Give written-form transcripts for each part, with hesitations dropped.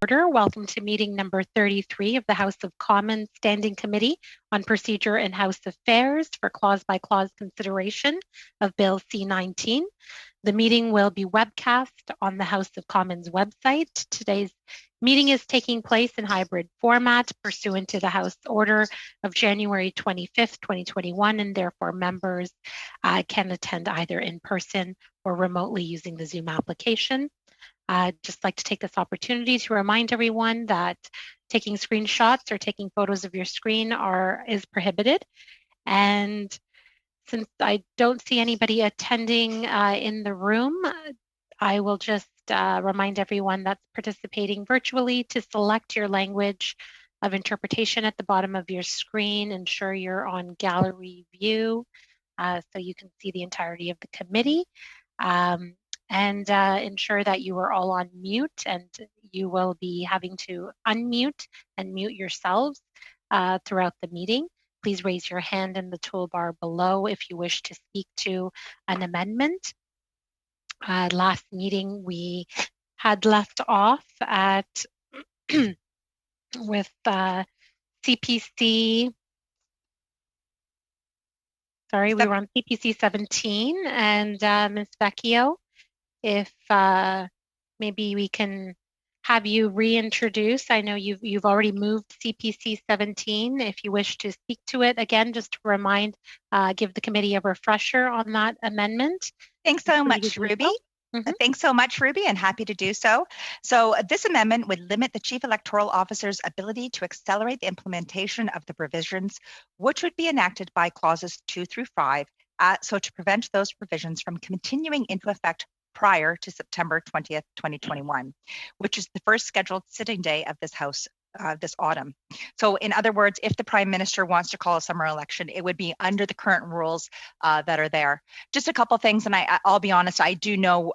Order. Welcome to meeting number 33 of the House of Commons Standing Committee on Procedure and House Affairs for clause-by-clause consideration of Bill C-19. The meeting will be webcast on the House of Commons website. Today's meeting is taking place in hybrid format pursuant to the House Order of January 25th, 2021, and therefore members can attend either in person or remotely using the Zoom application. I'd just like to take this opportunity to remind everyone that taking screenshots or taking photos of your screen is prohibited. And since I don't see anybody attending in the room, I will just remind everyone that's participating virtually to select your language of interpretation at the bottom of your screen. Ensure you're on gallery view so you can see the entirety of the committee. And ensure that you are all on mute, and you will be having to unmute and mute yourselves throughout the meeting. Please raise your hand in the toolbar below if you wish to speak to an amendment. Last meeting we had left off at with CPC. Sorry, we were on CPC 17, and Ms. Vecchio, if maybe we can have you reintroduce. I know you've already moved CPC 17. If you wish to speak to it again, just to remind, give the committee a refresher on that amendment. Thanks so much, Ruby. Thanks so much, Ruby, and happy to do so. So this amendment would limit the Chief Electoral Officer's ability to accelerate the implementation of the provisions, which would be enacted by clauses 2 through 5, so to prevent those provisions from continuing into effect prior to September 20th, 2021, which is the first scheduled sitting day of this House this autumn. So in other words, if the Prime Minister wants to call a summer election, it would be under the current rules that are there. Just a couple things, and I'll be honest, I do know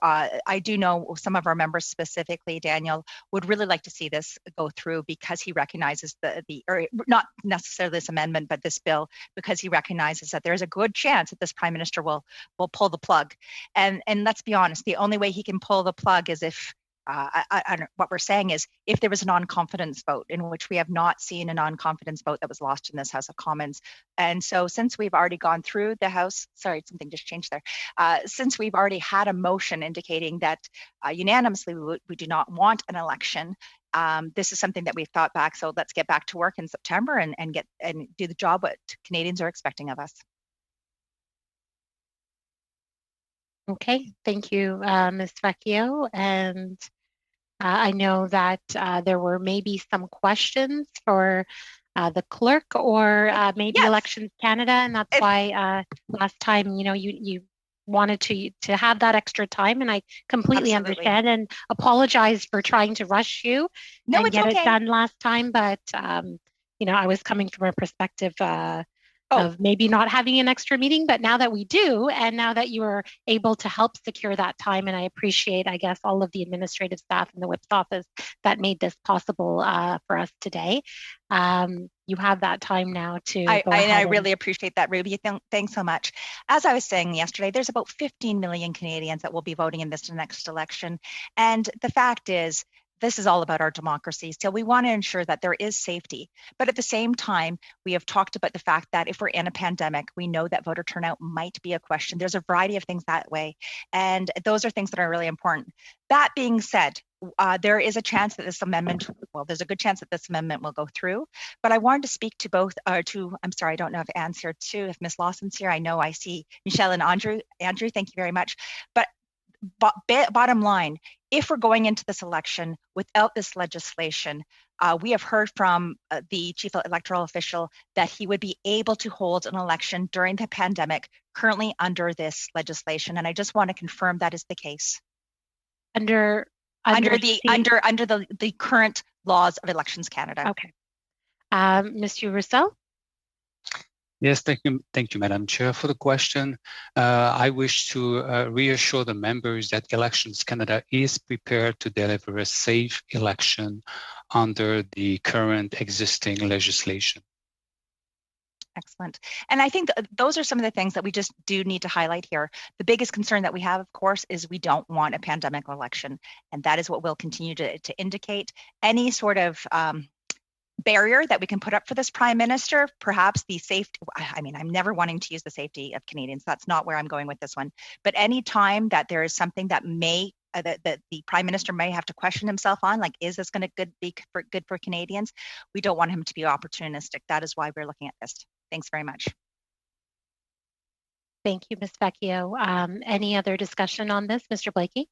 some of our members, specifically Daniel, would really like to see this go through because he recognizes or not necessarily this amendment, but this bill, because he recognizes that there's a good chance that this Prime Minister will pull the plug. And let's be honest, the only way he can pull the plug is if what we're saying is if there was a non-confidence vote, in which we have not seen a non-confidence vote that was lost in this House of Commons. And so since we've already gone through the House, sorry, something just changed there. Since we've already had a motion indicating that unanimously we do not want an election, this is something that we've thought back. So let's get back to work in September and do the job what Canadians are expecting of us. Okay, thank you, Ms. Vecchio. And I know that there were maybe some questions for the clerk or maybe yes. Elections Canada, and that's why last time, you wanted to have that extra time, and I completely understand and apologize for trying to rush you and get it done last time. But I was coming from a perspective of maybe not having an extra meeting, but now that we do, and now that you are able to help secure that time, and I appreciate, I guess, all of the administrative staff in the Whip's office that made this possible for us today. You have that time now to go ahead. I really appreciate that, Ruby. Thanks so much. As I was saying yesterday, there's about 15 million Canadians that will be voting in this next election. And the fact is, this is all about our democracy. So we want to ensure that there is safety. But at the same time, we have talked about the fact that if we're in a pandemic, we know that voter turnout might be a question. There's a variety of things that way. And those are things that are really important. That being said, there is a chance that this amendment, there's a good chance that this amendment will go through. But I wanted to speak to both, I'm sorry, I don't know if Anne's here too, if Ms. Lawson's here. I know I see Michelle and Andrew. Andrew, thank you very much. But bottom line, if we're going into this election without this legislation, we have heard from the chief electoral official that he would be able to hold an election during the pandemic currently under this legislation. And I just want to confirm that is the case. Under the current laws of Elections Canada. Okay. Mr. Roussel? Yes, thank you, Madam Chair, for the question. I wish to reassure the members that Elections Canada is prepared to deliver a safe election under the current existing legislation. Excellent. And I think those are some of the things that we just do need to highlight here. The biggest concern that we have, of course, is we don't want a pandemic election. And that is what we'll continue to indicate. Any sort of barrier that we can put up for this Prime Minister, perhaps the safety, I mean, I'm never wanting to use the safety of Canadians. That's not where I'm going with this one. But any time that there is something that may that the Prime Minister may have to question himself on, like, is this going to be good for Canadians? We don't want him to be opportunistic. That is why we're looking at this. Thanks very much. Thank you, Ms. Vecchio. Any other discussion on this, Mr. Blakey?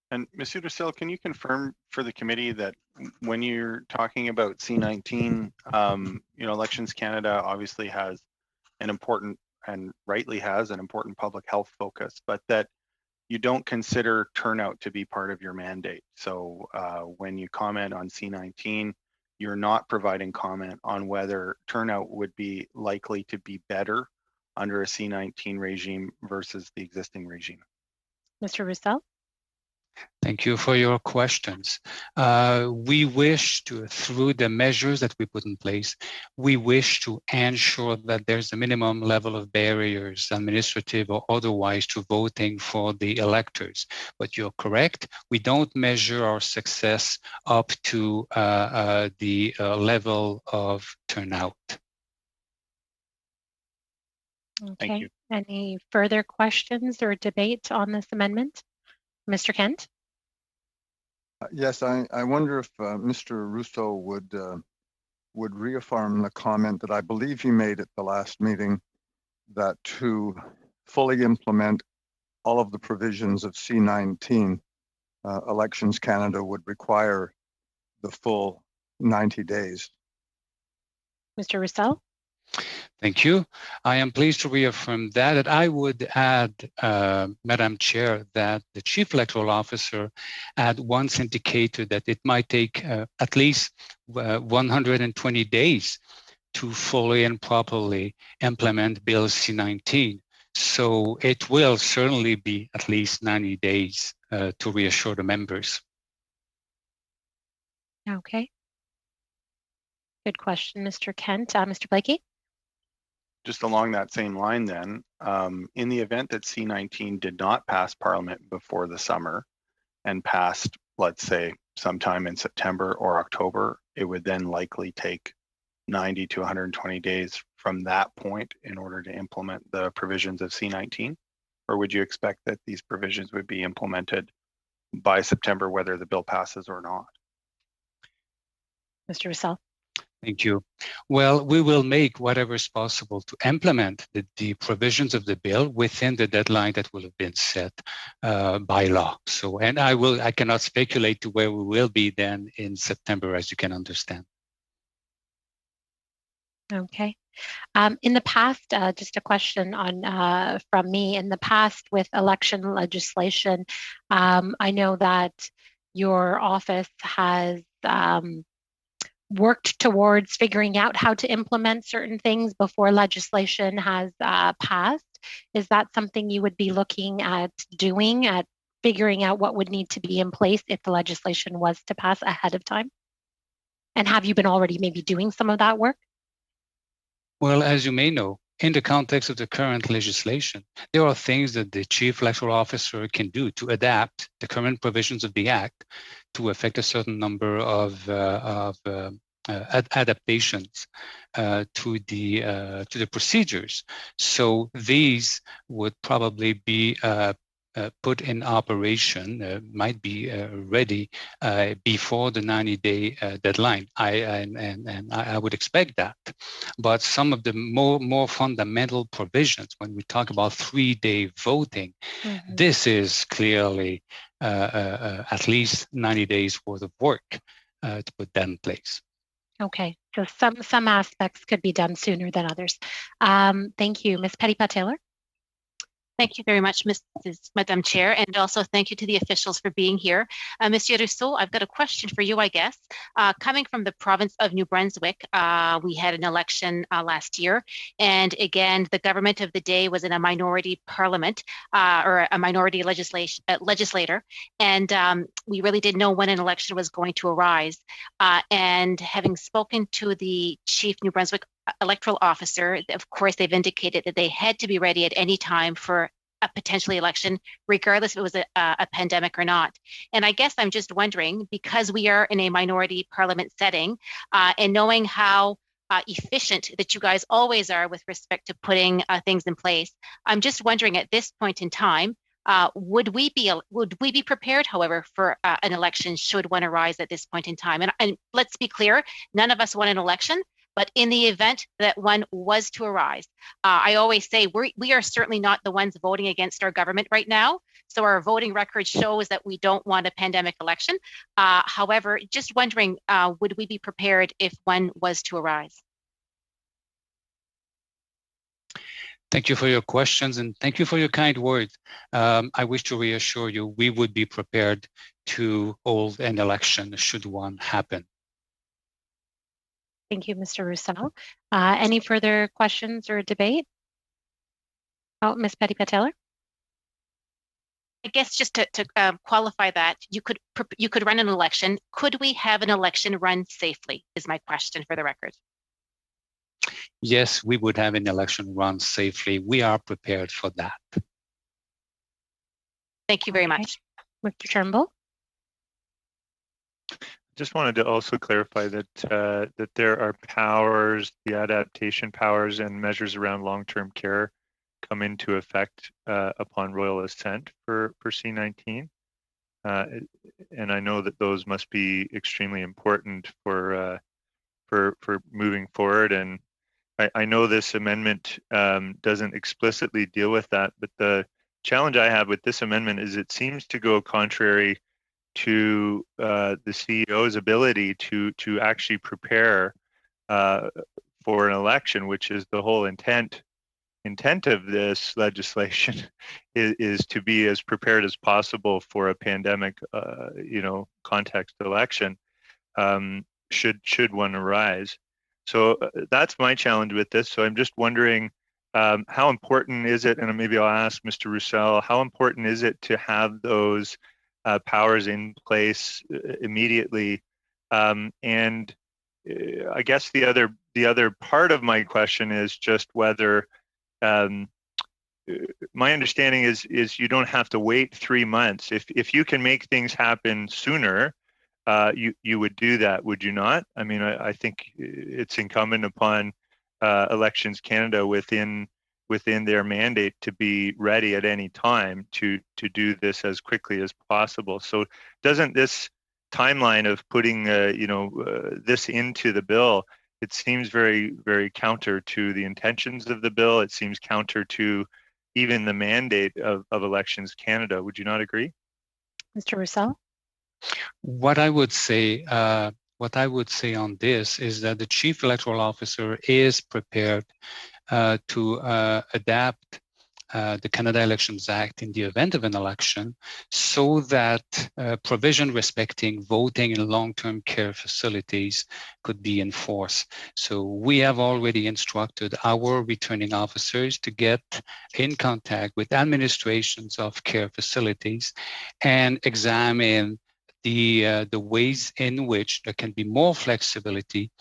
And Monsieur Roussel, can you confirm for the committee that when you're talking about C19, Elections Canada obviously has an important, and rightly has an important, public health focus, but that you don't consider turnout to be part of your mandate. So when you comment on C19, you're not providing comment on whether turnout would be likely to be better under a C19 regime versus the existing regime. Mr. Roussel? Thank you for your questions. We wish to, through the measures that we put in place, we wish to ensure that there's a minimum level of barriers, administrative or otherwise, to voting for the electors. But you're correct, we don't measure our success up to the level of turnout. Okay. Thank you. Any further questions or debate on this amendment? Mr. Kent? Yes, I wonder if Mr. Russo would reaffirm the comment that I believe he made at the last meeting, that to fully implement all of the provisions of C19, Elections Canada would require the full 90 days. Mr. Roussel? Thank you. I am pleased to reaffirm that. I would add, Madam Chair, that the Chief Electoral Officer had once indicated that it might take at least 120 days to fully and properly implement Bill C19. So it will certainly be at least 90 days to reassure the members. Okay. Good question, Mr. Kent. Mr. Blakey? Just along that same line then, in the event that C19 did not pass Parliament before the summer and passed, let's say, sometime in September or October, it would then likely take 90 to 120 days from that point in order to implement the provisions of C19? Or would you expect that these provisions would be implemented by September, whether the bill passes or not? Mr. Roussel? Thank you. Well, we will make whatever is possible to implement the provisions of the bill within the deadline that will have been set by law. So, and I cannot speculate to where we will be then in September, as you can understand. Okay. In the past, just a question on from me. In the past, with election legislation, I know that your office has worked towards figuring out how to implement certain things before legislation has passed. Is that something you would be looking at doing, at figuring out what would need to be in place if the legislation was to pass ahead of time? And have you been already maybe doing some of that work? Well, as you may know, in the context of the current legislation, there are things that the Chief Electoral Officer can do to adapt the current provisions of the Act to affect a certain number of adaptations to the procedures. So these would probably be put in operation, might be ready before the 90-day deadline. I would expect that. But some of the more fundamental provisions, when we talk about 3-day voting, this is clearly at least 90 days worth of work to put that in place. Okay, so some aspects could be done sooner than others. Thank you. Ms. Petitpas-Taylor? Thank you very much, Madam Chair, and also thank you to the officials for being here. Monsieur Rousseau, I've got a question for you, I guess. Coming from the province of New Brunswick, we had an election last year, and again, the government of the day was in a minority parliament or a minority legislator, and we really didn't know when an election was going to arise. And having spoken to the Chief New Brunswick electoral officer, of course, they've indicated that they had to be ready at any time for a potentially election, regardless if it was a pandemic or not. And I guess I'm just wondering, because we are in a minority parliament setting, and knowing how efficient that you guys always are with respect to putting things in place, I'm just wondering at this point in time, would we be prepared, however, for an election should one arise at this point in time? And let's be clear, none of us want an election, but in the event that one was to arise, I always say we are certainly not the ones voting against our government right now. So our voting record shows that we don't want a pandemic election. However, just wondering, would we be prepared if one was to arise? Thank you for your questions and thank you for your kind words. I wish to reassure you, we would be prepared to hold an election should one happen. Thank you, Mr. Roussel. Any further questions or debate? Oh, Ms. Petty-Pateller? I guess just to qualify that, you could run an election. Could we have an election run safely is my question for the record. Yes, we would have an election run safely. We are prepared for that. Thank you very much. Mr. Turnbull? Just wanted to also clarify that that there are powers, the adaptation powers and measures around long-term care come into effect upon royal assent for C19. And I know that those must be extremely important for moving forward. And I know this amendment doesn't explicitly deal with that, but the challenge I have with this amendment is it seems to go contrary to the CEO's ability to actually prepare for an election, which is the whole intent of this legislation is to be as prepared as possible for a pandemic, context election, should one arise. So that's my challenge with this. So I'm just wondering, how important is it, and maybe I'll ask Mr. Roussel, how important is it to have those powers in place immediately? And I guess the other part of my question is just whether my understanding is you don't have to wait 3 months. If you can make things happen sooner, you would do that, would you not? I mean, I think it's incumbent upon Elections Canada within their mandate to be ready at any time to do this as quickly as possible. So doesn't this timeline of putting this into the bill, it seems very, very counter to the intentions of the bill. It seems counter to even the mandate of Elections Canada. Would you not agree? Mr. Roussel? What I would say on this is that the Chief Electoral Officer is prepared to adapt the Canada Elections Act in the event of an election so that provision respecting voting in long-term care facilities could be enforced. So we have already instructed our returning officers to get in contact with administrations of care facilities and examine the ways in which there can be more flexibility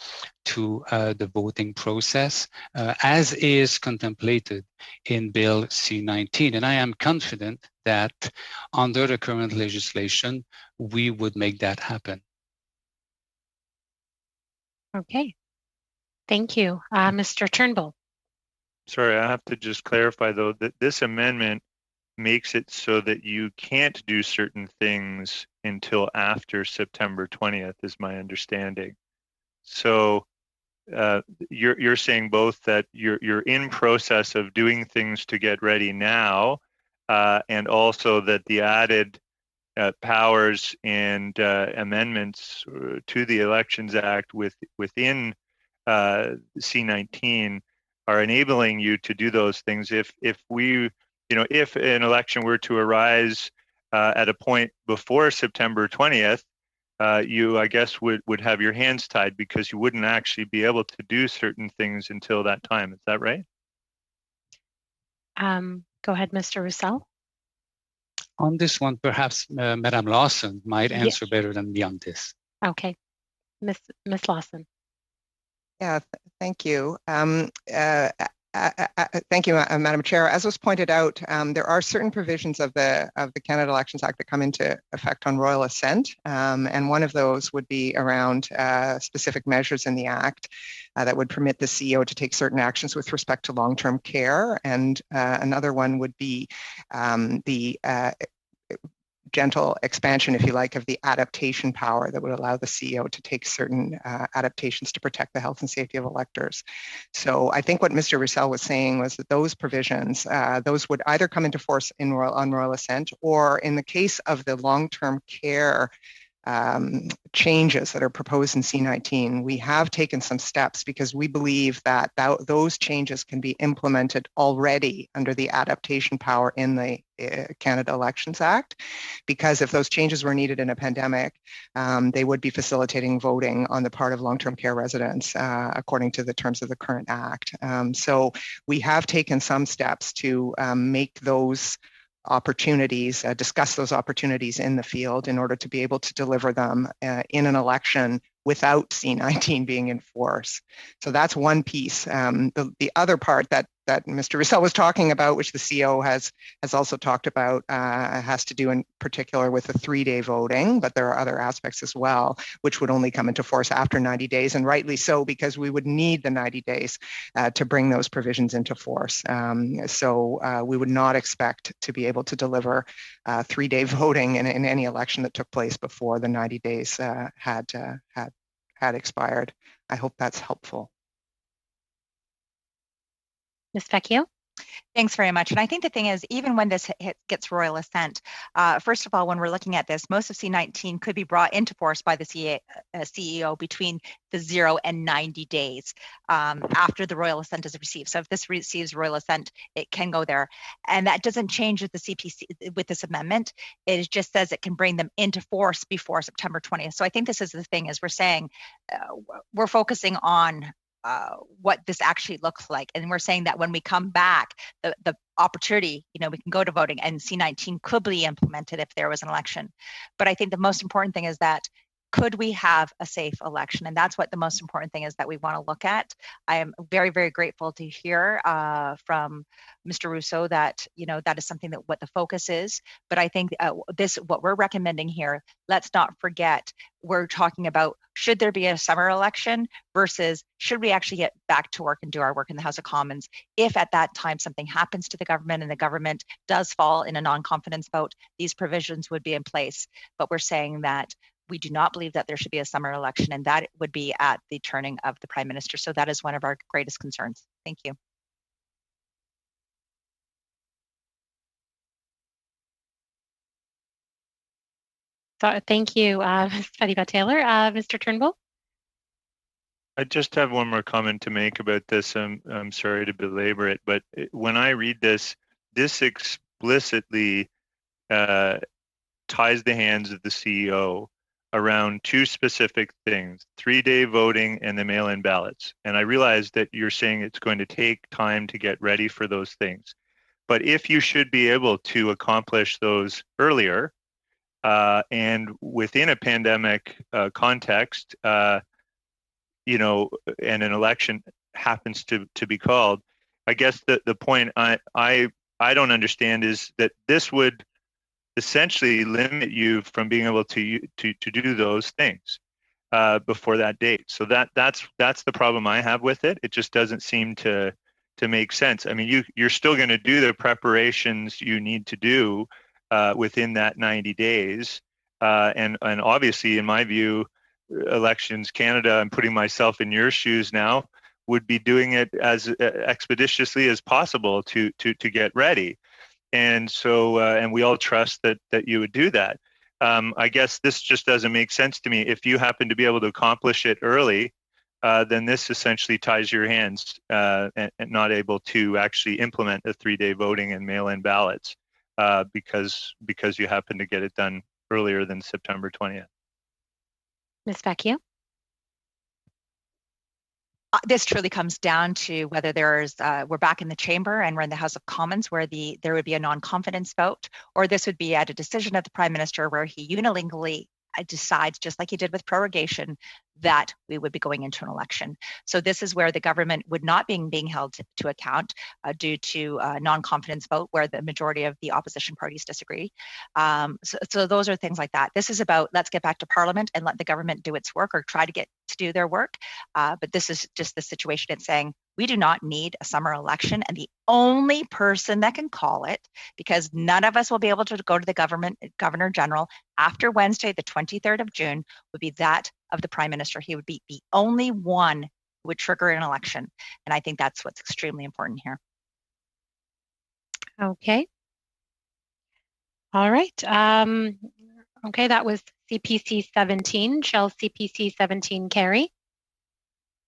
to the voting process, as is contemplated in Bill C19. And I am confident that under the current legislation, we would make that happen. Okay, thank you. Mr. Turnbull. Sorry, I have to just clarify though that this amendment makes it so that you can't do certain things until after September 20th, is my understanding. So you're saying both that you're in process of doing things to get ready now, and also that the added powers and amendments to the Elections Act within C19 are enabling you to do those things. If an election were to arise at a point before September 20th, you, I guess, would have your hands tied because you wouldn't actually be able to do certain things until that time. Is that right? Go ahead, Mr. Roussel. On this one, perhaps Madame Lawson might answer better than me on this. Okay, Miss Lawson. Yeah, thank you. Thank you, Madam Chair. As was pointed out, there are certain provisions of the Canada Elections Act that come into effect on royal assent, and one of those would be around specific measures in the Act that would permit the CEO to take certain actions with respect to long-term care, and another one would be the gentle expansion, if you like, of the adaptation power that would allow the CEO to take certain adaptations to protect the health and safety of electors. So I think what Mr. Roussel was saying was that those provisions, those would either come into force on royal assent, or in the case of the long-term care changes that are proposed in C19, we have taken some steps because we believe that those changes can be implemented already under the adaptation power in the Canada Elections Act, because if those changes were needed in a pandemic, they would be facilitating voting on the part of long-term care residents according to the terms of the current Act. So we have taken some steps to make those opportunities, discuss those opportunities in the field in order to be able to deliver them in an election without C19 being in force. So that's one piece. The other part that Mr. Roussel was talking about, which the CEO has also talked about, has to do in particular with the 3-day voting, but there are other aspects as well, which would only come into force after 90 days, and rightly so, because we would need the 90 days to bring those provisions into force. So we would not expect to be able to deliver 3-day voting in any election that took place before the 90 days had expired. I hope that's helpful. Ms. Vecchio? Thanks very much. And I think the thing is, even when this gets royal assent, first of all, when we're looking at this, most of C19 could be brought into force by the CEO between the 0 and 90 days after the royal assent is received. So if this receives royal assent, it can go there. And that doesn't change with the CPC, with this amendment. It just says it can bring them into force before September 20th. So I think this is the thing, is we're saying we're focusing on what this actually looks like. And we're saying that when we come back, the opportunity, we can go to voting, and C19 could be implemented if there was an election. But I think the most important thing is that, could we have a safe election? And that's what the most important thing is that we want to look at. I am very, very grateful to hear from Mr. Roussel that, that is something that what the focus is. But I think what we're recommending here, let's not forget, we're talking about, should there be a summer election versus should we actually get back to work and do our work in the House of Commons? If at that time something happens to the government and the government does fall in a non-confidence vote, these provisions would be in place. But we're saying that we do not believe that there should be a summer election, and that would be at the turning of the Prime Minister. So that is one of our greatest concerns. Thank you. So, thank you, Ms. Taylor. Mr. Turnbull? I just have one more comment to make about this. I'm sorry to belabor it, but when I read this explicitly ties the hands of the CEO around two specific things: 3-day voting and the mail-in ballots. And I realize that you're saying it's going to take time to get ready for those things. But if you should be able to accomplish those earlier, and within a pandemic context, and an election happens to be called, I guess the point I don't understand is that this would essentially limit you from being able to do those things before that date. So that's the problem I have with it. It just doesn't seem to make sense. I mean, you're still going to do the preparations you need to do within that 90 days. And obviously, in my view, Elections Canada, I'm putting myself in your shoes now, would be doing it as expeditiously as possible to get ready. And so, and we all trust that you would do that. I guess this just doesn't make sense to me. If you happen to be able to accomplish it early, then this essentially ties your hands and not able to actually implement the 3-day voting and mail-in ballots because you happen to get it done earlier than September 20th. Ms. Vecchio? This truly comes down to whether we're back in the chamber and we're in the House of Commons where there would be a non-confidence vote, or this would be at a decision of the Prime Minister where he unilaterally decides, just like he did with prorogation, that we would be going into an election. So this is where the government would not being held to account due to non-confidence vote where the majority of the opposition parties disagree. So those are things like that. This is about let's get back to Parliament and let the government do its work or try to get to do their work. But this is just the situation. It's saying we do not need a summer election, and the only person that can call it, because none of us will be able to go to the Governor General after Wednesday, the 23rd of June, would be that of the Prime Minister. He would be the only one who would trigger an election. And I think that's what's extremely important here. Okay. All right. Okay, that was CPC 17. Shall CPC 17 carry?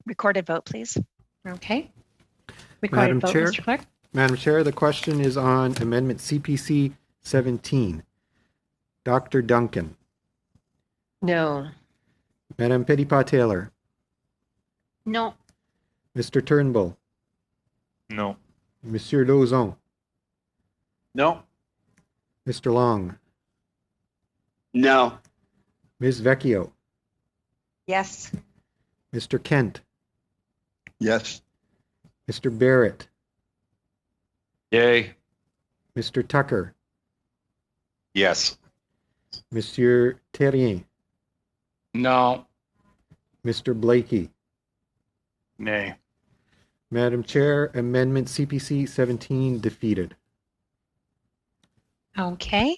Recorded vote, please. Okay. Recorded vote, Mr. Clerk. Madam Chair, the question is on Amendment CPC 17. Dr. Duncan. No. Madame Petitpas-Taylor. No. Mr. Turnbull. No. Monsieur Lauzon. No. Mr. Long. No. Ms. Vecchio. Yes. Mr. Kent. Yes. Mr. Barrett. Yay. Mr. Tucker. Yes. Monsieur Terrien. No. Mr. Blakey. Nay. Madam Chair, Amendment CPC 17 defeated. Okay.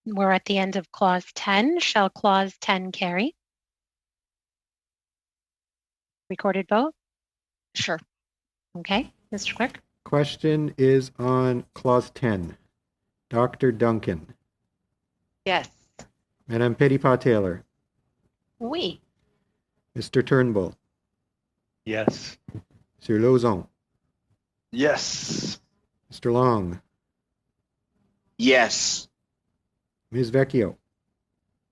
We're at the end of Clause 10. Shall Clause 10 carry? Recorded vote? Sure. Okay. Mr. Clerk? Question is on Clause 10. Dr. Duncan. Yes. Madame Petitpas-Taylor. Oui. Mr. Turnbull. Yes. Monsieur Lauzon. Yes. Mr. Long. Yes. Ms. Vecchio.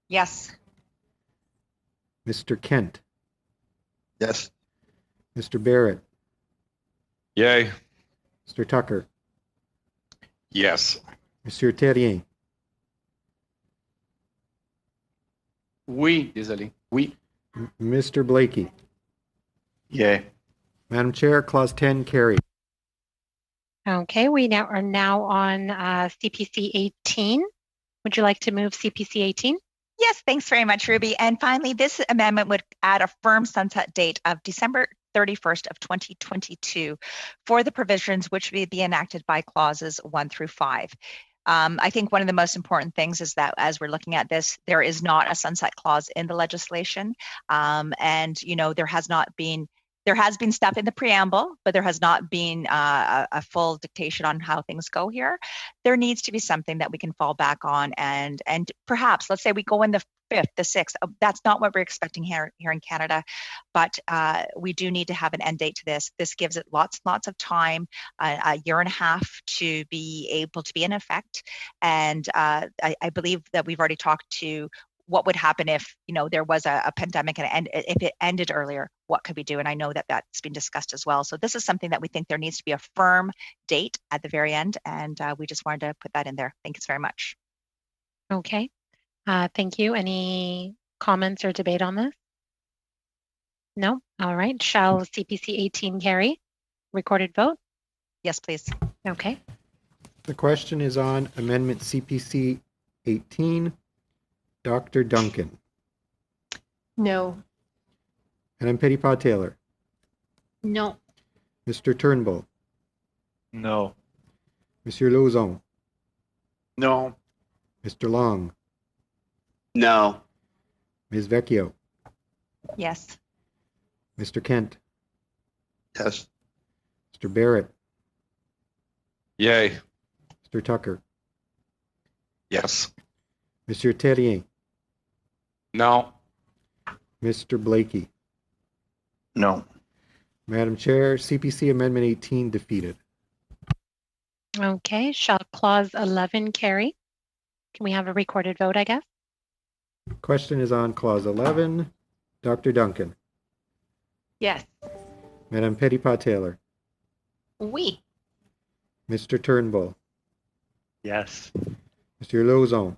Yes. Mr. Kent. Yes. Mr. Barrett. Yay. Mr. Tucker. Yes. Monsieur Terrien. Oui. Désolé. Oui. Mr. Blakey. Yay. Madam Chair, Clause 10 carried. Okay, we are now on CPC 18. Would you like to move CPC 18? Yes, thanks very much, Ruby. And finally, this amendment would add a firm sunset date of December 31st of 2022 for the provisions which would be enacted by clauses 1 through 5. I think one of the most important things is that as we're looking at this, there is not a sunset clause in the legislation. And, you know, there has been stuff in the preamble, but there has not been a full dictation on how things go here. There needs to be something that we can fall back on, and perhaps, let's say we go in the 5th, the 6th. That's not what we're expecting here in Canada, but we do need to have an end date to this. This gives it lots of time, a year and a half to be able to be in effect. And I believe that we've already talked to what would happen if, you know, there was a pandemic and if it ended earlier, what could we do? And I know that that's been discussed as well. So this is something that we think there needs to be a firm date at the very end. And we just wanted to put that in there. Thanks very much. Okay. Thank you. Any comments or debate on this? No? All right. Shall CPC 18 carry? Recorded vote? Yes, please. Okay. The question is on Amendment CPC 18. Dr. Duncan. No. Madame Petitpas-Taylor. No. Mr. Turnbull. No. Monsieur Lauzon. No. Mr. Long. No. Ms. Vecchio. Yes. Mr. Kent. Yes. Mr. Barrett. Yay. Mr. Tucker. Yes. Monsieur Terrien. No. Mr. Blakey. No. Madam Chair, CPC Amendment 18 defeated. Okay. Shall Clause 11 carry? Can we have a recorded vote, I guess? Question is on Clause 11. Dr. Duncan. Yes. Madame Petitpas-Taylor. Oui. Mr. Turnbull. Yes. Monsieur Lauzon.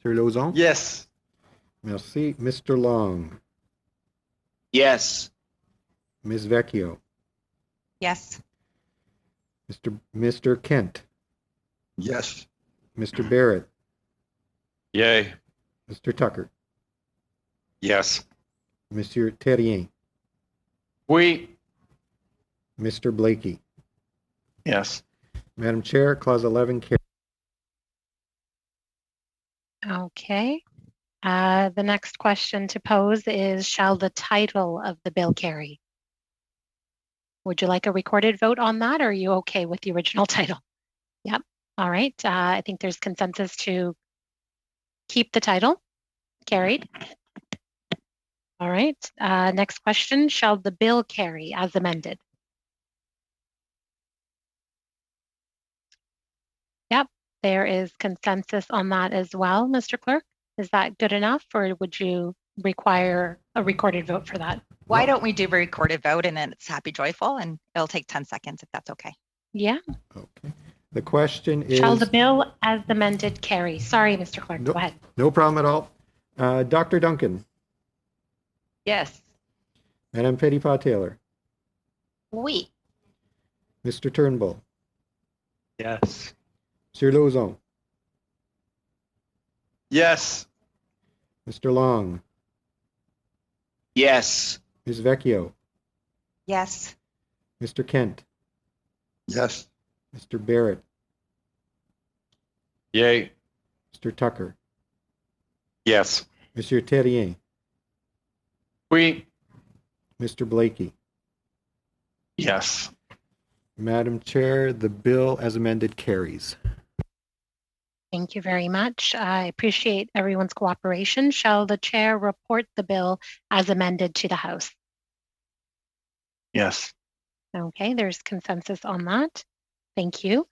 Sir Lauzon? Yes. Merci. Mr. Long? Yes. Ms. Vecchio? Yes. Mr. Kent? Yes. Mr. Barrett? Yay. Mr. Tucker? Yes. Monsieur Terrien? Oui. Mr. Blakey? Yes. Madam Chair, Clause 11 carries. Okay. The next question to pose is, shall the title of the bill carry? Would you like a recorded vote on that, or are you okay with the original title? Yep. All right. I think there's consensus to keep the title. Carried. All right. Next question, shall the bill carry as amended? Yep. There is consensus on that as well, Mr. Clerk. Is that good enough, or would you require a recorded vote for that? Why don't we do a recorded vote and then it's happy joyful, and it'll take 10 seconds if that's okay. Yeah. Okay. The question is... Shall the bill as amended carry? Sorry, Mr. Clerk, no, go ahead. No problem at all. Dr. Duncan? Yes. Madame Petitpas-Taylor? Oui. Mr. Turnbull? Yes. Sir Lauzon? Yes. Mr. Long? Yes. Ms. Vecchio? Yes. Mr. Kent? Yes. Mr. Barrett? Yay. Mr. Tucker? Yes. Monsieur Terrien? Oui. Mr. Blakey? Yes. Madam Chair, the bill as amended carries. Thank you very much. I appreciate everyone's cooperation. Shall the chair report the bill as amended to the House? Yes. Okay, there's consensus on that. Thank you.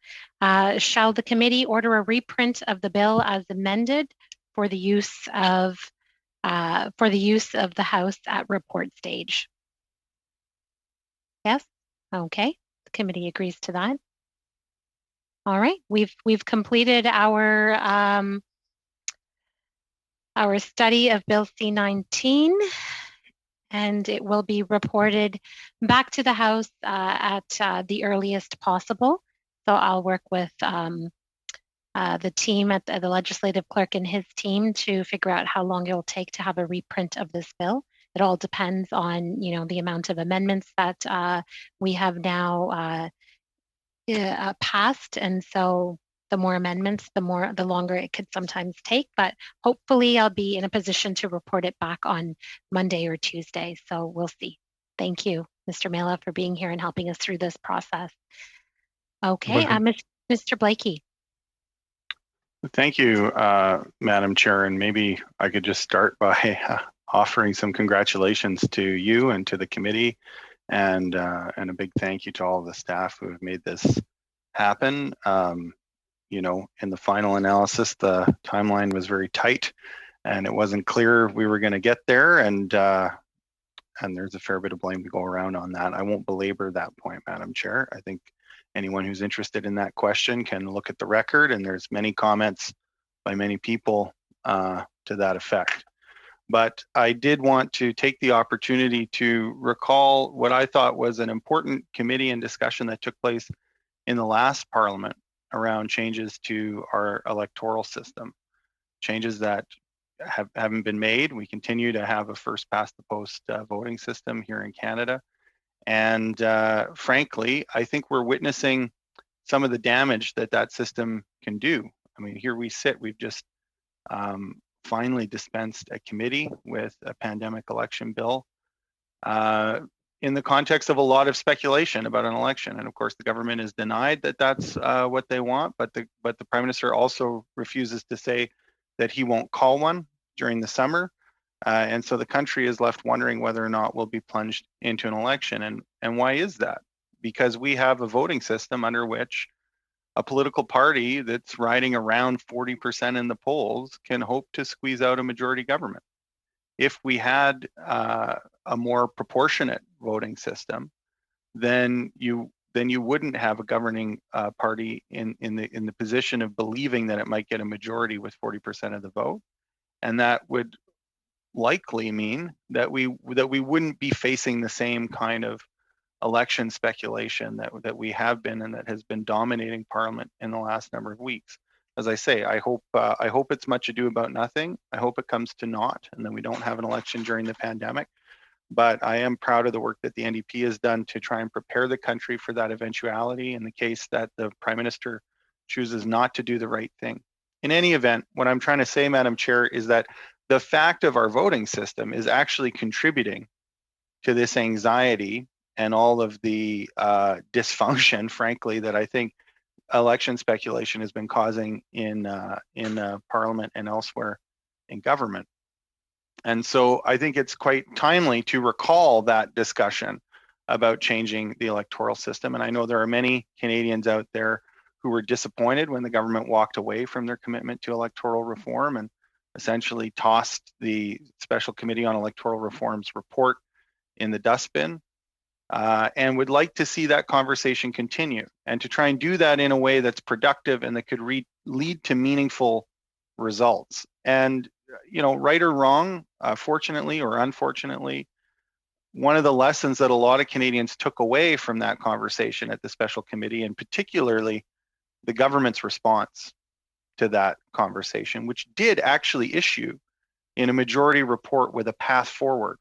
Shall the committee order a reprint of the bill as amended for the use of the House at report stage? Yes. Okay. The committee agrees to that. All right. We've completed our study of Bill C-19, and it will be reported back to the House at the earliest possible. So I'll work with the team at the legislative clerk and his team to figure out how long it will take to have a reprint of this bill. It all depends on, the amount of amendments that we have now passed, and so the more amendments, the longer it could sometimes take. But hopefully, I'll be in a position to report it back on Monday or Tuesday. So we'll see. Thank you, Mr. Mela, for being here and helping us through this process. Okay, Mr. Blakey. Thank you, Madam Chair. And maybe I could just start by offering some congratulations to you and to the committee, and a big thank you to all of the staff who have made this happen. In the final analysis, the timeline was very tight, and it wasn't clear we were going to get there. And there's a fair bit of blame to go around on that. I won't belabor that point, Madam Chair. I think anyone who's interested in that question can look at the record, and there's many comments by many people to that effect. But I did want to take the opportunity to recall what I thought was an important committee and discussion that took place in the last Parliament around changes to our electoral system, changes that haven't been made. We continue to have a first past the post voting system here in Canada. And frankly, I think we're witnessing some of the damage that system can do. I mean, here we sit, we've just finally dispensed a committee with a pandemic election bill in the context of a lot of speculation about an election. And of course, the government has denied that that's what they want, but the Prime Minister also refuses to say that he won't call one during the summer. And so the country is left wondering whether or not we'll be plunged into an election. And why is that? Because we have a voting system under which a political party that's riding around 40% in the polls can hope to squeeze out a majority government. If we had a more proportionate voting system, then you then you wouldn't have a governing party in the position of believing that it might get a majority with 40% of the vote, and that would likely mean that we wouldn't be facing the same kind of election speculation that we have been and that has been dominating Parliament in the last number of weeks. As I say, I hope it's much ado about nothing. I hope it comes to naught, and then we don't have an election during the pandemic. But I am proud of the work that the NDP has done to try and prepare the country for that eventuality in the case that the Prime Minister chooses not to do the right thing. In any event, what I'm trying to say, Madam Chair, is that the fact of our voting system is actually contributing to this anxiety and all of the dysfunction, frankly, that I think election speculation has been causing in Parliament and elsewhere in government. And so I think it's quite timely to recall that discussion about changing the electoral system. And I know there are many Canadians out there who were disappointed when the government walked away from their commitment to electoral reform and essentially tossed the Special Committee on Electoral Reform's report in the dustbin, and would like to see that conversation continue and to try and do that in a way that's productive and that could lead to meaningful results. And right or wrong, fortunately or unfortunately, one of the lessons that a lot of Canadians took away from that conversation at the Special Committee, and particularly the government's response to that conversation, which did actually issue in a majority report with a path forward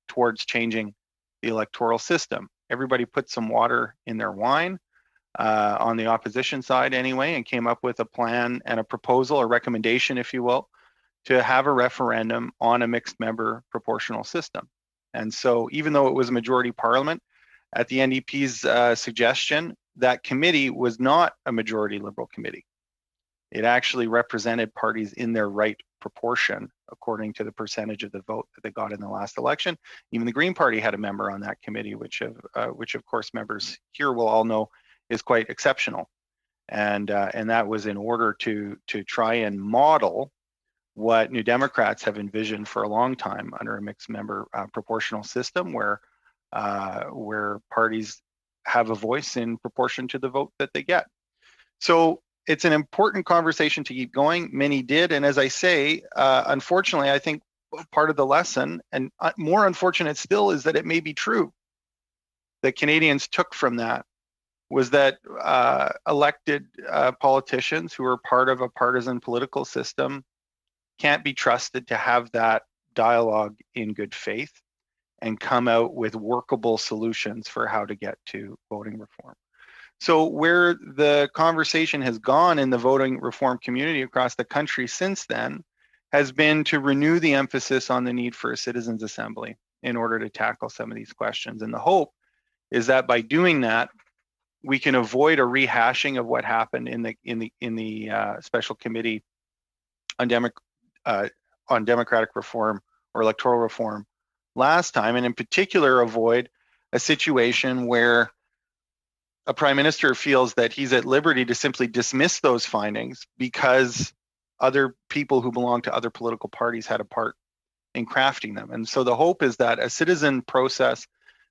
towards changing the electoral system. Everybody put some water in their wine, on the opposition side anyway, and came up with a plan and a proposal, a recommendation, if you will, to have a referendum on a mixed member proportional system. And so even though it was a majority parliament, at the NDP's suggestion, that committee was not a majority Liberal committee. It actually represented parties in their right proportion according to the percentage of the vote that they got in the last election. Even the Green Party had a member on that committee, which of course members here will all know is quite exceptional. And that was in order to try and model what New Democrats have envisioned for a long time under a mixed member proportional system where parties have a voice in proportion to the vote that they get. So it's an important conversation to keep going. Many did. And as I say, unfortunately, I think part of the lesson, and more unfortunate still, is that it may be true that Canadians took from that was that elected politicians who are part of a partisan political system can't be trusted to have that dialogue in good faith and come out with workable solutions for how to get to voting reform. So where the conversation has gone in the voting reform community across the country since then has been to renew the emphasis on the need for a citizens' assembly in order to tackle some of these questions. And the hope is that by doing that, we can avoid a rehashing of what happened in the Special Committee on Democratic Reform or Electoral Reform last time, and in particular avoid a situation where a prime minister feels that he's at liberty to simply dismiss those findings because other people who belong to other political parties had a part in crafting them. And so the hope is that a citizen process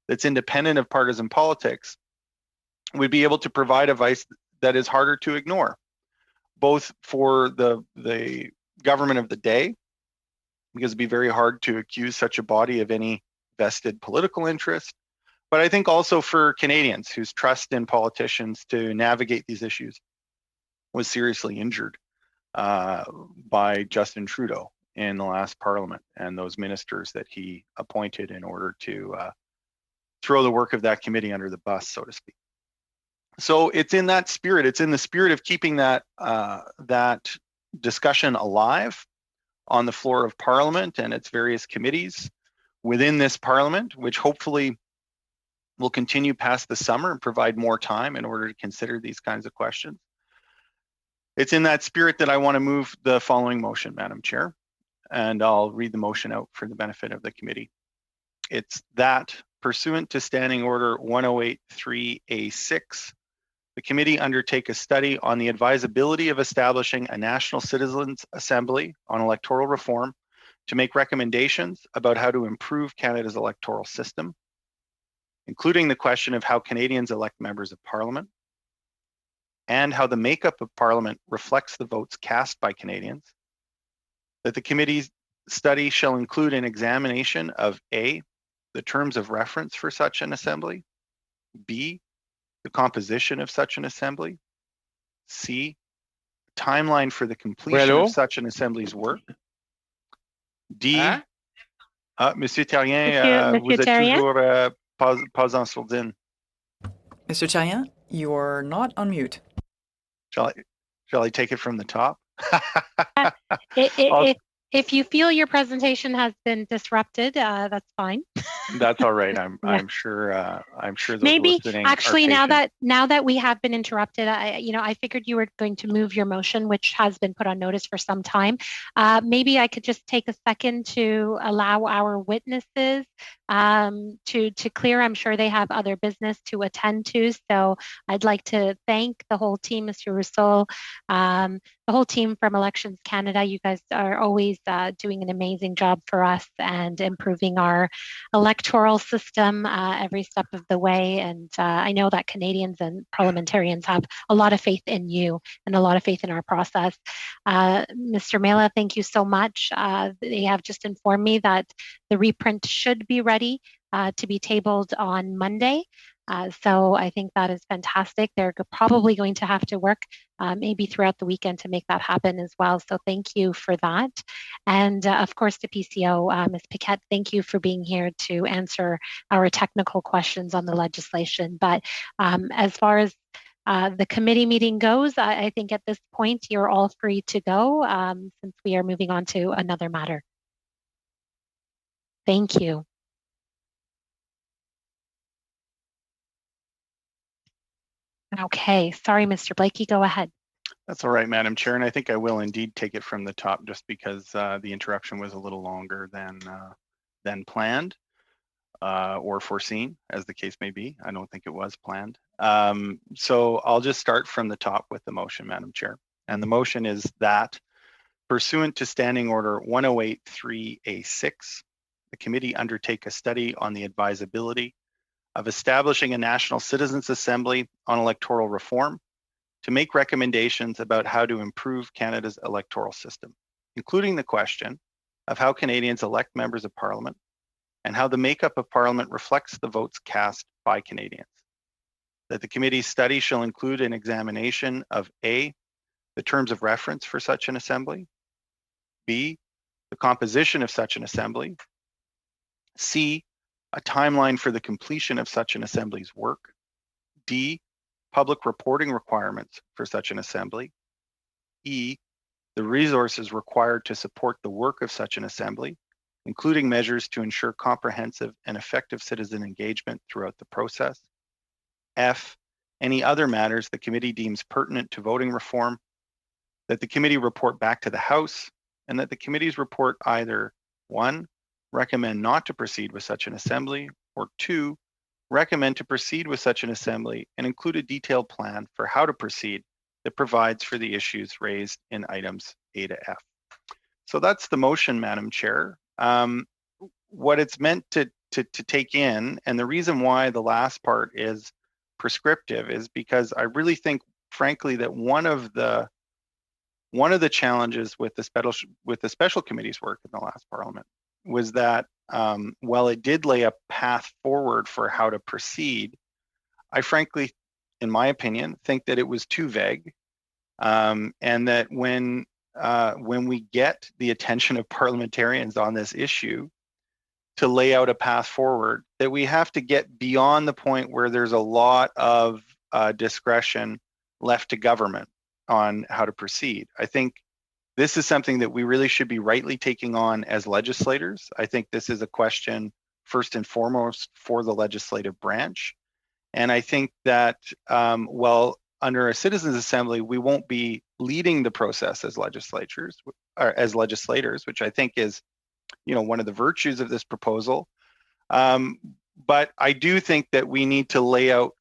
that's independent of partisan politics would be able to provide advice that is harder to ignore, both for the government of the day, because it'd be very hard to accuse such a body of any vested political interest, but I think also for Canadians whose trust in politicians to navigate these issues was seriously injured by Justin Trudeau in the last Parliament and those ministers that he appointed in order to throw the work of that committee under the bus, so to speak. So it's in that spirit, it's in the spirit of keeping that discussion alive on the floor of Parliament and its various committees within this Parliament, which hopefully will continue past the summer and provide more time in order to consider these kinds of questions. It's in that spirit that I want to move the following motion, Madam Chair, and I'll read the motion out for the benefit of the committee. It's that pursuant to Standing Order 1083A6, the committee undertake a study on the advisability of establishing a National Citizens' Assembly on electoral reform to make recommendations about how to improve Canada's electoral system. including the question of how Canadians elect members of Parliament and how the makeup of Parliament reflects the votes cast by Canadians, that the committee's study shall include an examination of A, the terms of reference for such an assembly, B, the composition of such an assembly, C, timeline for the completion of such an assembly's work, D, Monsieur Terrien, vous êtes toujours pas en sourdine. Mr. Terrien, you're not on mute. Shall I take it from the top? If you feel your presentation has been disrupted, that's fine. That's all right. I'm sure those maybe listening actually now that we have been interrupted, I figured you were going to move your motion, which has been put on notice for some time. Maybe I could just take a second to allow our witnesses to clear. I'm sure they have other business to attend to, so I'd like to thank the whole team, Mr. Rousseau, the whole team from Elections Canada. You guys are always doing an amazing job for us and improving our electoral system every step of the way. And I know that Canadians and parliamentarians have a lot of faith in you and a lot of faith in our process. Mr. Mela, thank you so much. They have just informed me that the reprint should be ready to be tabled on Monday. So I think that is fantastic. They're probably going to have to work maybe throughout the weekend to make that happen as well. So thank you for that. And of course, to PCO, Ms. Paquette, thank you for being here to answer our technical questions on the legislation. But as far as the committee meeting goes, I think at this point, you're all free to go since we are moving on to another matter. Thank you. Okay, sorry, Mr. Blakey, go ahead. That's all right, Madam Chair, and I think I will indeed take it from the top just because the interruption was a little longer than planned or foreseen, as the case may be. I don't think it was planned. So I'll just start from the top with the motion, Madam Chair. And the motion is that pursuant to Standing Order 108.3A6, the committee undertake a study on the advisability of establishing a National Citizens Assembly on electoral reform to make recommendations about how to improve Canada's electoral system, including the question of how Canadians elect members of Parliament and how the makeup of Parliament reflects the votes cast by Canadians. That the committee's study shall include an examination of A, the terms of reference for such an assembly, B, the composition of such an assembly, C, a timeline for the completion of such an assembly's work, D, public reporting requirements for such an assembly, E, the resources required to support the work of such an assembly, including measures to ensure comprehensive and effective citizen engagement throughout the process, F, any other matters the committee deems pertinent to voting reform, that the committee report back to the House, and that the committee's report either 1, recommend not to proceed with such an assembly, or 2, recommend to proceed with such an assembly and include a detailed plan for how to proceed that provides for the issues raised in items A to F. So that's the motion, Madam Chair. What it's meant to take in, and the reason why the last part is prescriptive is because I really think, frankly, that one of the challenges with the special committee's work in the last Parliament was that while it did lay a path forward for how to proceed, I frankly, in my opinion, think that it was too vague, and that when we get the attention of parliamentarians on this issue to lay out a path forward, that we have to get beyond the point where there's a lot of discretion left to government on how to proceed. I think this is something that we really should be rightly taking on as legislators. I think this is a question first and foremost for the legislative branch. And I think that, well, under a citizens assembly, we won't be leading the process as legislators, which I think is, one of the virtues of this proposal. But I do think that we need to lay out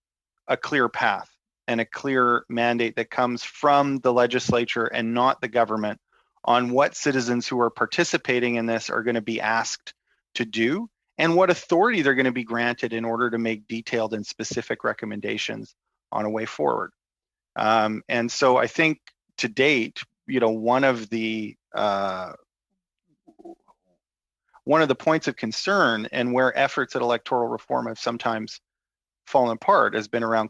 a clear path and a clear mandate that comes from the legislature and not the government on what citizens who are participating in this are going to be asked to do and what authority they're going to be granted in order to make detailed and specific recommendations on a way forward. And so I think to date, one of the points of concern and where efforts at electoral reform have sometimes fallen apart has been around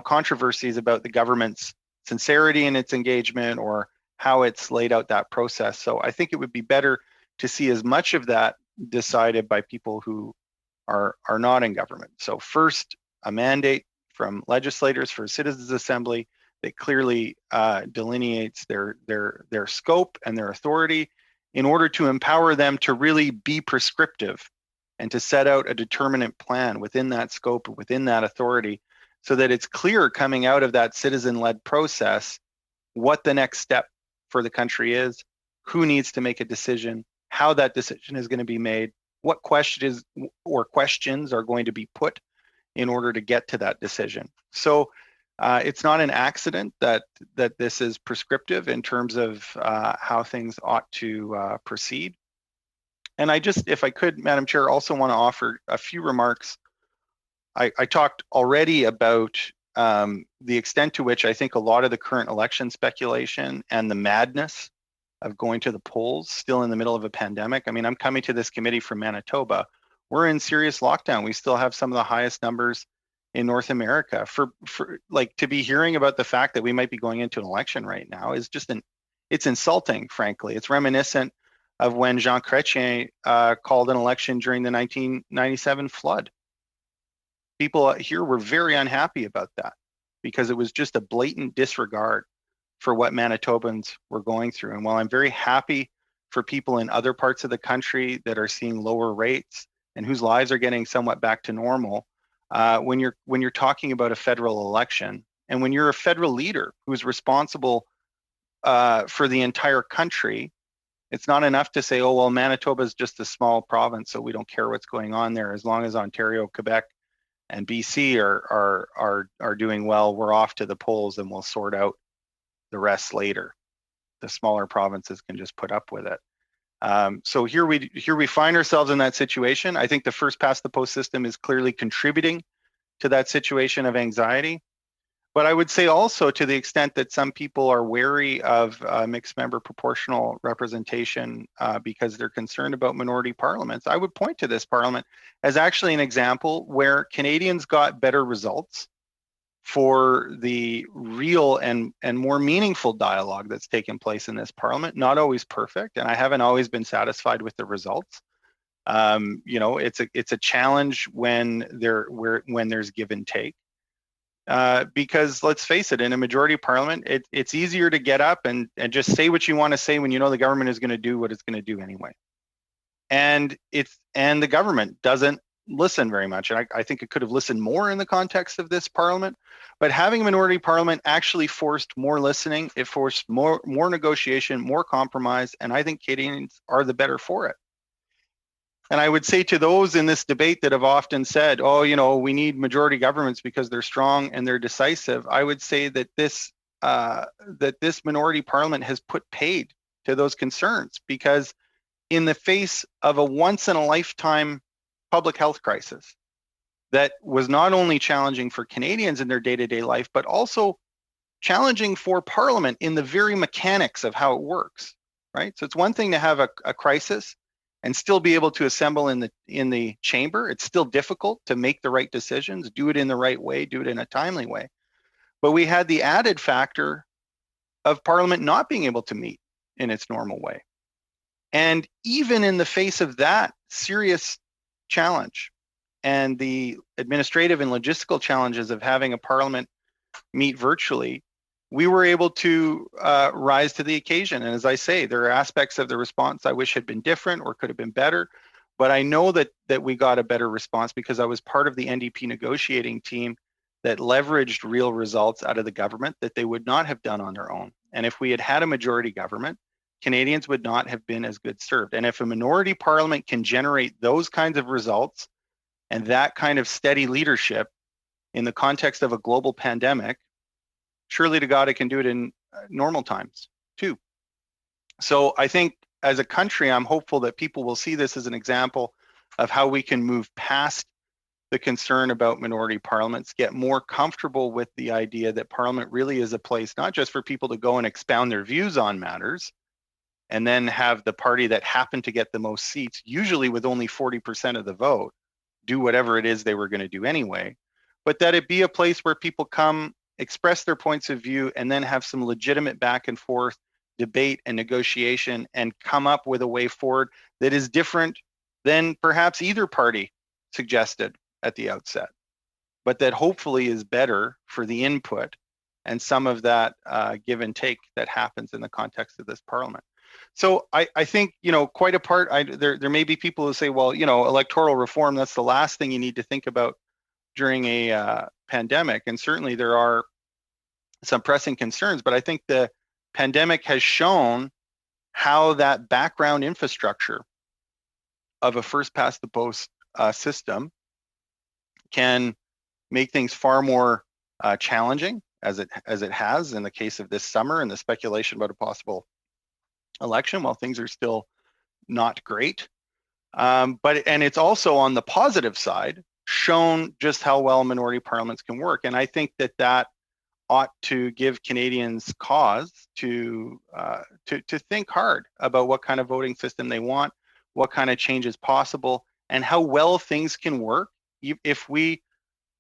controversies about the government's sincerity in its engagement or how it's laid out that process. So I think it would be better to see as much of that decided by people who are not in government. So first, a mandate from legislators for a citizens' assembly that clearly delineates their scope and their authority in order to empower them to really be prescriptive and to set out a determinate plan within that scope, within that authority, so that it's clear coming out of that citizen-led process what the next step for the country is, who needs to make a decision, how that decision is going to be made, what questions are going to be put in order to get to that decision. So it's not an accident that this is prescriptive in terms of how things ought to proceed. And I just, if I could, Madam Chair, also want to offer a few remarks. I talked already about the extent to which I think a lot of the current election speculation and the madness of going to the polls still in the middle of a pandemic. I mean, I'm coming to this committee from Manitoba. We're in serious lockdown. We still have some of the highest numbers in North America. For like to be hearing about the fact that we might be going into an election right now is just it's insulting, frankly. It's reminiscent of when Jean Chrétien called an election during the 1997 flood. People here were very unhappy about that because it was just a blatant disregard for what Manitobans were going through. And while I'm very happy for people in other parts of the country that are seeing lower rates and whose lives are getting somewhat back to normal, when you're talking about a federal election and when you're a federal leader who's responsible for the entire country, it's not enough to say, oh, well, Manitoba is just a small province, so we don't care what's going on there. As long as Ontario, Quebec, and BC are doing well, we're off to the polls and we'll sort out the rest later. The smaller provinces can just put up with it. So here we find ourselves in that situation. I think the first past the post system is clearly contributing to that situation of anxiety. But I would say also, to the extent that some people are wary of mixed member proportional representation because they're concerned about minority parliaments, I would point to this parliament as actually an example where Canadians got better results for the real and more meaningful dialogue that's taken place in this parliament. Not always perfect, and I haven't always been satisfied with the results. It's a challenge when there's give and take. Because let's face it, in a majority parliament, it's easier to get up and just say what you want to say when you know the government is going to do what it's going to do anyway. And the government doesn't listen very much. And I think it could have listened more in the context of this parliament. But having a minority parliament actually forced more listening. It forced more negotiation, more compromise, and I think Canadians are the better for it. And I would say to those in this debate that have often said, oh, we need majority governments because they're strong and they're decisive, I would say that this minority parliament has put paid to those concerns, because in the face of a once-in-a-lifetime public health crisis that was not only challenging for Canadians in their day-to-day life, but also challenging for Parliament in the very mechanics of how it works, right? So it's one thing to have a crisis and still be able to assemble in the chamber. It's still difficult to make the right decisions, do it in the right way, do it in a timely way. But we had the added factor of Parliament not being able to meet in its normal way. And even in the face of that serious challenge and the administrative and logistical challenges of having a Parliament meet virtually, we were able to rise to the occasion. And as I say, there are aspects of the response I wish had been different or could have been better. But I know that we got a better response because I was part of the NDP negotiating team that leveraged real results out of the government that they would not have done on their own. And if we had had a majority government, Canadians would not have been as good served. And if a minority parliament can generate those kinds of results and that kind of steady leadership in the context of a global pandemic, surely to God, it can do it in normal times too. So I think as a country, I'm hopeful that people will see this as an example of how we can move past the concern about minority parliaments, get more comfortable with the idea that Parliament really is a place not just for people to go and expound their views on matters, and then have the party that happened to get the most seats, usually with only 40% of the vote, do whatever it is they were going to do anyway, but that it be a place where people come, express their points of view, and then have some legitimate back and forth debate and negotiation and come up with a way forward that is different than perhaps either party suggested at the outset, but that hopefully is better for the input and some of that give and take that happens in the context of this parliament. So I think, quite apart, there may be people who say, well, electoral reform, that's the last thing you need to think about during a pandemic. And certainly there are some pressing concerns, but I think the pandemic has shown how that background infrastructure of a first past the post system can make things far more challenging, as it has in the case of this summer and the speculation about a possible election while things are still not great. And it's also on the positive side shown just how well minority parliaments can work. And I think that ought to give Canadians cause to think hard about what kind of voting system they want, what kind of change is possible, and how well things can work if we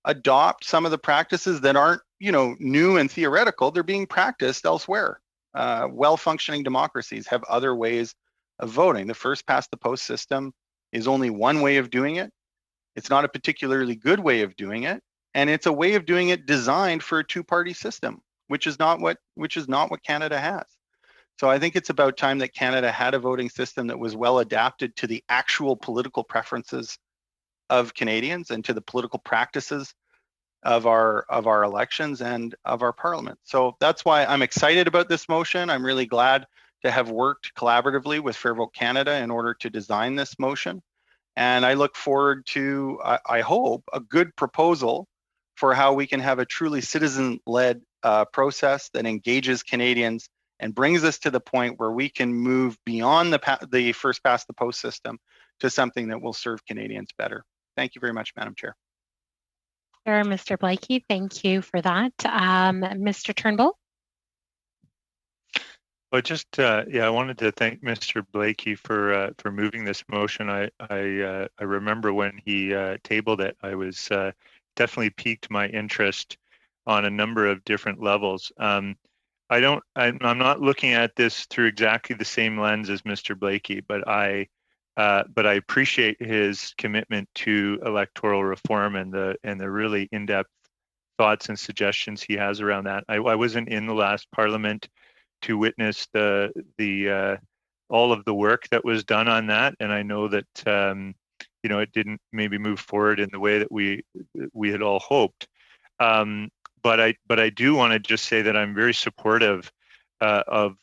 adopt some of the practices that aren't, new and theoretical. They're being practiced elsewhere. Well-functioning democracies have other ways of voting. The first past the post system is only one way of doing it. It's not a particularly good way of doing it, and it's a way of doing it designed for a two-party system, which is not what Canada has. So I think it's about time that Canada had a voting system that was well adapted to the actual political preferences of Canadians and to the political practices of our elections and of our parliament. So that's why I'm excited about this motion. I'm really glad to have worked collaboratively with Fair Vote Canada in order to design this motion. And I look forward to, I hope, a good proposal for how we can have a truly citizen-led process that engages Canadians and brings us to the point where we can move beyond the first past the post system to something that will serve Canadians better. Thank you very much, Madam Chair. Sure, Mr. Blakey, thank you for that. Mr. Turnbull? Well, I wanted to thank Mr. Blakey for moving this motion. I remember when he tabled it, I was definitely piqued my interest on a number of different levels. I'm not looking at this through exactly the same lens as Mr. Blakey, but I appreciate his commitment to electoral reform and the really in-depth thoughts and suggestions he has around that. I wasn't in the last Parliament to witness the all of the work that was done on that, and I know that it didn't maybe move forward in the way that we had all hoped. But I do want to just say that I'm very supportive of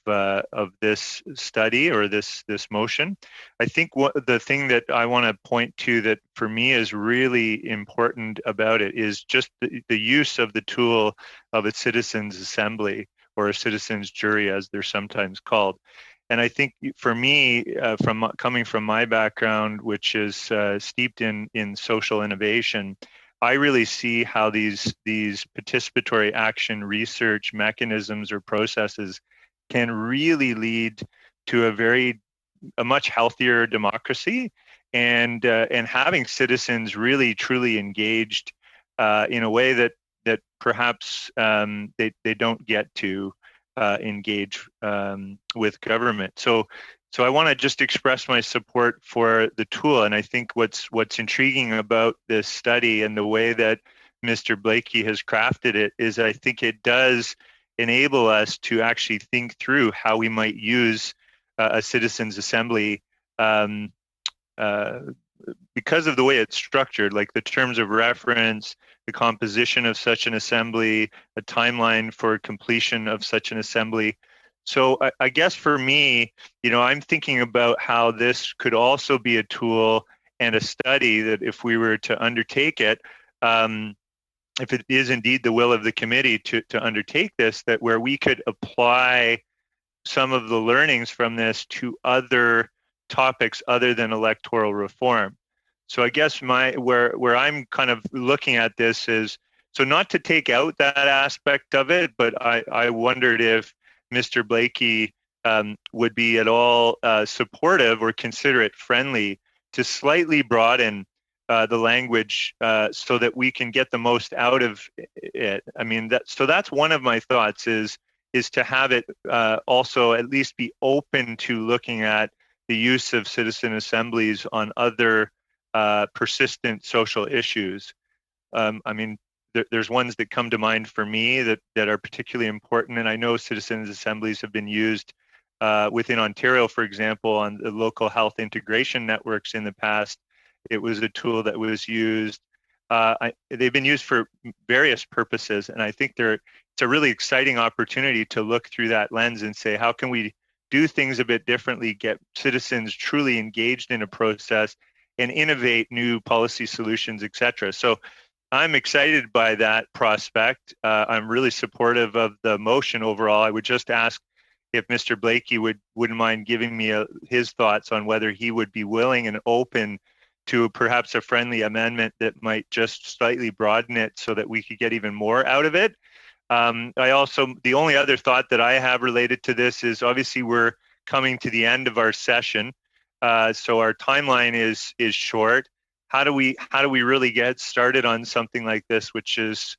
this study or this motion. I think the thing that I want to point to that for me is really important about it is just the use of the tool of a citizens' assembly or a citizens' jury, as they're sometimes called. And I think for me, coming from my background, which is steeped in social innovation, I really see how these participatory action research mechanisms or processes can really lead to a much healthier democracy, and having citizens really truly engaged in a way that perhaps they don't get to engage with government. So I want to just express my support for the tool. And I think what's intriguing about this study and the way that Mr. Blakey has crafted it is I think it does enable us to actually think through how we might use a citizens' assembly because of the way it's structured, like the terms of reference, the composition of such an assembly, a timeline for completion of such an assembly. So I guess for me, I'm thinking about how this could also be a tool and a study that if we were to undertake it, if it is indeed the will of the committee to undertake this, that where we could apply some of the learnings from this to other topics other than electoral reform. So I guess where I'm kind of looking at this is, so not to take out that aspect of it, but I wondered if Mr. Blakey would be at all supportive or considerate friendly to slightly broaden the language so that we can get the most out of it. I mean, so that's one of my thoughts is to have it also at least be open to looking at the use of citizen assemblies on other persistent social issues. I mean, there's ones that come to mind for me that are particularly important, and I know citizens assemblies have been used within Ontario, for example, on the local health integration networks in the past. It was a tool that was used. They've been used for various purposes, and I think it's a really exciting opportunity to look through that lens and say, how can we do things a bit differently, get citizens truly engaged in a process, and innovate new policy solutions, et cetera. So I'm excited by that prospect. I'm really supportive of the motion overall. I would just ask if Mr. Blakey wouldn't mind giving me his thoughts on whether he would be willing and open to perhaps a friendly amendment that might just slightly broaden it so that we could get even more out of it. The only other thought that I have related to this is obviously we're coming to the end of our session. So our timeline is short. How do we really get started on something like this, which is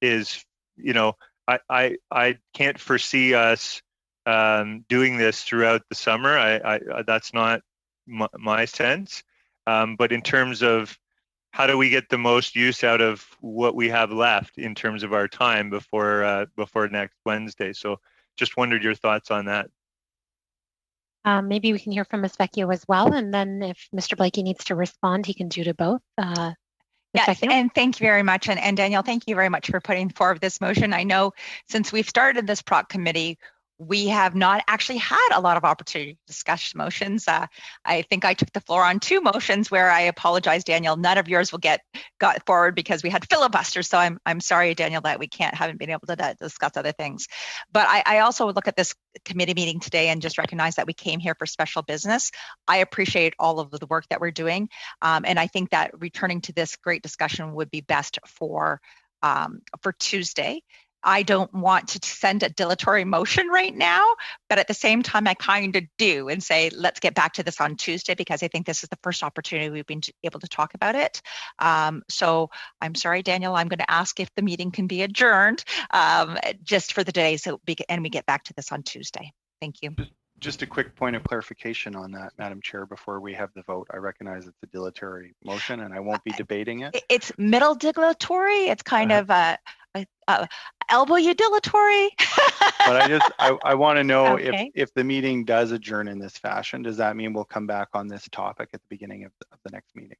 you know, I can't foresee us doing this throughout the summer. That's not my sense. But in terms of how do we get the most use out of what we have left in terms of our time before next Wednesday? So just wondered your thoughts on that. Maybe we can hear from Ms. Vecchio as well, and then if Mr. Blakey needs to respond, he can do to both. Yes, and thank you very much. And Danielle, thank you very much for putting forward this motion. I know since we've started this PROC committee, we have not actually had a lot of opportunity to discuss motions. I think I took the floor on 2 motions where I apologize, Daniel. None of yours got forward because we had filibusters. So I'm sorry, Daniel, that we haven't been able to discuss other things. But I also look at this committee meeting today and just recognize that we came here for special business. I appreciate all of the work that we're doing. And I think that returning to this great discussion would be best for Tuesday. I don't want to send a dilatory motion right now, but at the same time, I kind of do and say, let's get back to this on Tuesday because I think this is the first opportunity we've been able to talk about it. So I'm sorry, Daniel, I'm going to ask if the meeting can be adjourned just for the day and we get back to this on Tuesday. Thank you. Just a quick point of clarification on that, Madam Chair, before we have the vote. I recognize it's a dilatory motion and I won't be debating it. It's middle dilatory. It's kind of elbow you dilatory. But I want to know Okay. if the meeting does adjourn in this fashion, does that mean we'll come back on this topic at the beginning of the next meeting?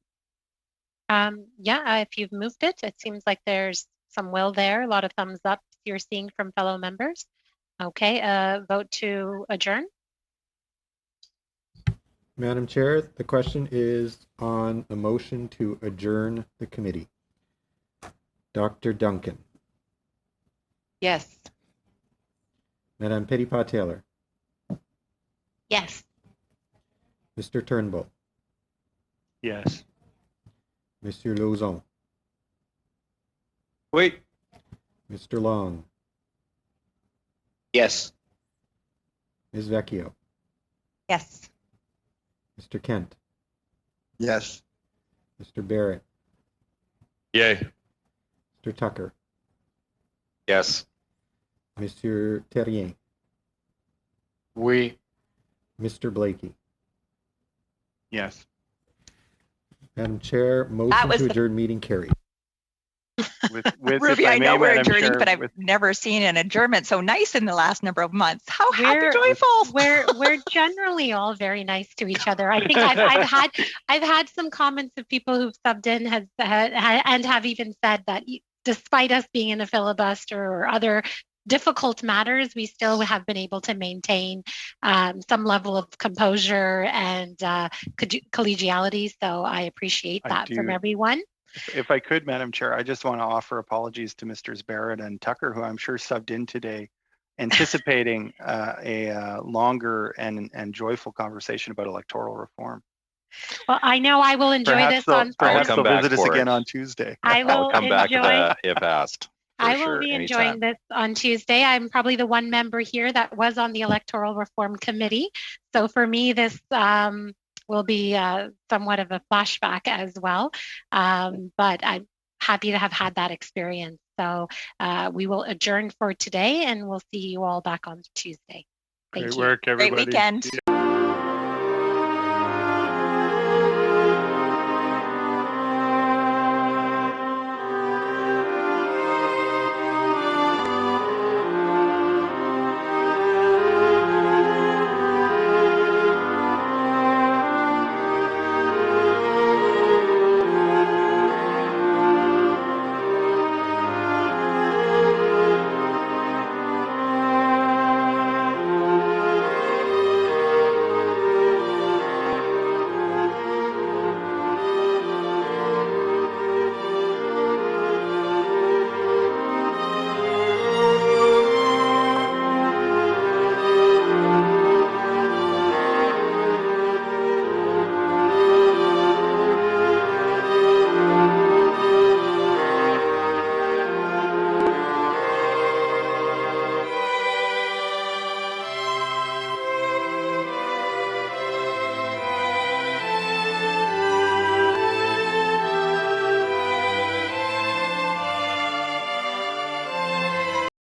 Yeah, if you've moved it, it seems like there's some will there. A lot of thumbs up you're seeing from fellow members. Okay, vote to adjourn. Madam Chair, the question is on a motion to adjourn the committee. Dr. Duncan. Yes. Madame Petitpas-Taylor. Yes. Mr. Turnbull. Yes. Monsieur Lauzon. Oui. Mr. Long. Yes. Ms. Vecchio. Yes. Mr. Kent. Yes. Mr. Barrett. Yay. Mr. Tucker. Yes. Monsieur Terrien. Oui. Mr. Blakey. Yes. Madam Chair, motion to adjourn meeting carried. With Ruby, I know we're Madam adjourning, Chair, but I've never seen an adjournment so nice in the last number of months. How happy, We're- joyful. We're generally all very nice to each other. I think I've had some comments of people who've subbed in and have even said that despite us being in a filibuster or other difficult matters, we still have been able to maintain some level of composure and collegiality. So I appreciate that from everyone. If I could, Madam Chair, I just want to offer apologies to Mr. Barrett and Tucker, who I'm sure subbed in today anticipating a longer and joyful conversation about electoral reform. Well, I know I will enjoy Perhaps this they'll, on perhaps come they'll back visit us for it. again on Tuesday. I will I'll come back if asked. I will sure, be anytime. enjoying this on Tuesday. I'm probably the one member here that was on the Electoral Reform Committee. So for me, this will be somewhat of a flashback as well. But I'm happy to have had that experience. So we will adjourn for today and we'll see you all back on Tuesday. Thank Great you. work, everybody. Great weekend.